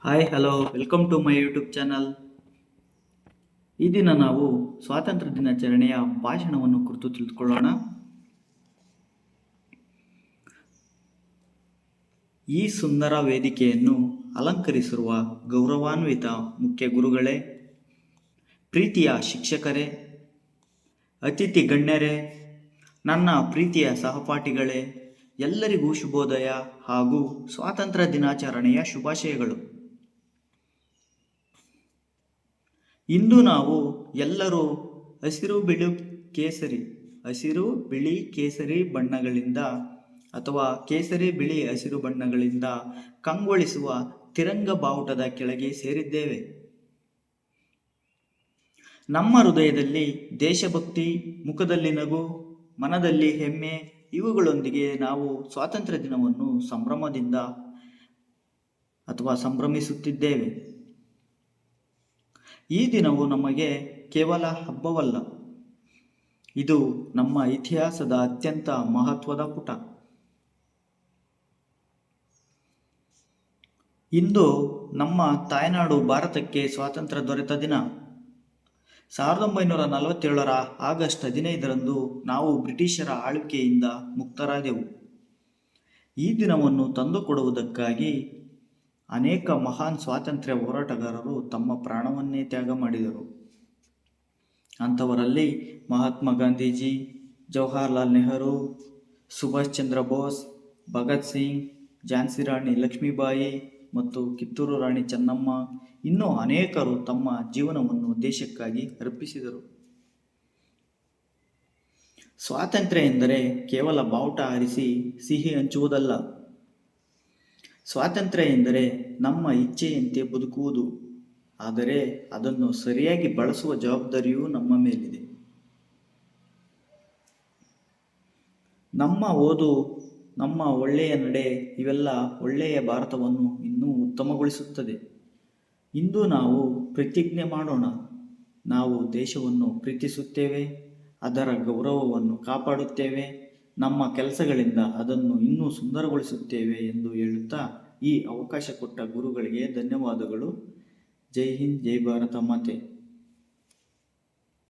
Hi hello welcome to my YouTube channel. ಈ ದಿನ ನಾವು ಸ್ವಾತಂತ್ರ್ಯ ದಿನಾಚರಣೆಯ ಭಾಷಣವನ್ನು ಕುರಿತು ತಿಳಿದುಕೊಳ್ಳೋಣ. ಈ ಸುಂದರ ವೇದಿಕೆಯನ್ನು ಅಲಂಕರಿಸಿರುವ ಗೌರವಾನ್ವಿತ ಮುಖ್ಯ ಗುರುಗಳೇ, ಪ್ರೀತಿಯ ಶಿಕ್ಷಕರೇ, ಅತಿಥಿ ಗಣ್ಯರೇ, ನನ್ನ ಪ್ರೀತಿಯ ಸಹಪಾಠಿಗಳೇ, ಎಲ್ಲರಿಗೂ ಶುಭೋದಯ ಹಾಗೂ ಸ್ವಾತಂತ್ರ್ಯ ದಿನಾಚರಣೆಯ ಶುಭಾಶಯಗಳು. ಇಂದು ನಾವು ಎಲ್ಲರೂ ಹಸಿರು ಬಿಳಿ ಕೇಸರಿ ಬಣ್ಣಗಳಿಂದ ಅಥವಾ ಕೇಸರಿ ಬಿಳಿ ಹಸಿರು ಬಣ್ಣಗಳಿಂದ ಕಂಗೊಳಿಸುವ ತಿರಂಗ ಬಾವುಟದ ಕೆಳಗೆ ಸೇರಿದ್ದೇವೆ. ನಮ್ಮ ಹೃದಯದಲ್ಲಿ ದೇಶಭಕ್ತಿ, ಮುಖದಲ್ಲಿ ನಗು, ಮನದಲ್ಲಿ ಹೆಮ್ಮೆ ಇವುಗಳೊಂದಿಗೆ ನಾವು ಸ್ವಾತಂತ್ರ್ಯ ದಿನವನ್ನು ಸಂಭ್ರಮಿಸುತ್ತಿದ್ದೇವೆ. ಈ ದಿನವು ನಮಗೆ ಕೇವಲ ಹಬ್ಬವಲ್ಲ, ಇದು ನಮ್ಮ ಇತಿಹಾಸದ ಅತ್ಯಂತ ಮಹತ್ವದ ಪುಟ. ಇಂದು ನಮ್ಮ ತಾಯ್ನಾಡು ಭಾರತಕ್ಕೆ ಸ್ವಾತಂತ್ರ್ಯ ದೊರೆತ ದಿನ. 1947 ಆಗಸ್ಟ್ 15ರಂದು ನಾವು ಬ್ರಿಟಿಷರ ಆಳ್ವಿಕೆಯಿಂದ ಮುಕ್ತರಾದೆವು. ಈ ದಿನವನ್ನು ತಂದುಕೊಡುವುದಕ್ಕಾಗಿ ಅನೇಕ ಮಹಾನ್ ಸ್ವಾತಂತ್ರ್ಯ ಹೋರಾಟಗಾರರು ತಮ್ಮ ಪ್ರಾಣವನ್ನೇ ತ್ಯಾಗ ಮಾಡಿದರು. ಅಂಥವರಲ್ಲಿ ಮಹಾತ್ಮ ಗಾಂಧೀಜಿ, ಜವಾಹರ್ಲಾಲ್ ನೆಹರು, ಸುಭಾಷ್ ಚಂದ್ರ ಬೋಸ್, ಭಗತ್ ಸಿಂಗ್, ಝಾನ್ಸಿ ರಾಣಿ ಲಕ್ಷ್ಮೀಬಾಯಿ ಮತ್ತು ಕಿತ್ತೂರು ರಾಣಿ ಚೆನ್ನಮ್ಮ ಇನ್ನೂ ಅನೇಕರು ತಮ್ಮ ಜೀವನವನ್ನು ದೇಶಕ್ಕಾಗಿ ಅರ್ಪಿಸಿದರು. ಸ್ವಾತಂತ್ರ್ಯ ಎಂದರೆ ಕೇವಲ ಬಾವುಟ ಹಾರಿಸಿ ಸಿಹಿ ಹಂಚುವುದಲ್ಲ. ಸ್ವಾತಂತ್ರ್ಯ ಎಂದರೆ ನಮ್ಮ ಇಚ್ಛೆಯಂತೆ ಬದುಕುವುದು, ಆದರೆ ಅದನ್ನು ಸರಿಯಾಗಿ ಬಳಸುವ ಜವಾಬ್ದಾರಿಯೂ ನಮ್ಮ ಮೇಲಿದೆ. ನಮ್ಮ ಓದು, ನಮ್ಮ ಒಳ್ಳೆಯ ನಡೆ ಇವೆಲ್ಲ ಒಳ್ಳೆಯ ಭಾರತವನ್ನು ಇನ್ನೂ ಉತ್ತಮಗೊಳಿಸುತ್ತದೆ. ಇಂದು ನಾವು ಪ್ರತಿಜ್ಞೆ ಮಾಡೋಣ, ನಾವು ದೇಶವನ್ನು ಪ್ರೀತಿಸುತ್ತೇವೆ, ಅದರ ಗೌರವವನ್ನು ಕಾಪಾಡುತ್ತೇವೆ, ನಮ್ಮ ಕೆಲಸಗಳಿಂದ ಅದನ್ನು ಇನ್ನೂ ಸುಂದರಗೊಳಿಸುತ್ತೇವೆ ಎಂದು ಹೇಳುತ್ತಾ ಈ ಅವಕಾಶ ಕೊಟ್ಟ ಗುರುಗಳಿಗೆ ಧನ್ಯವಾದಗಳು. ಜೈ ಹಿಂದ್, ಜೈ ಭಾರತ ಮಾತೆ.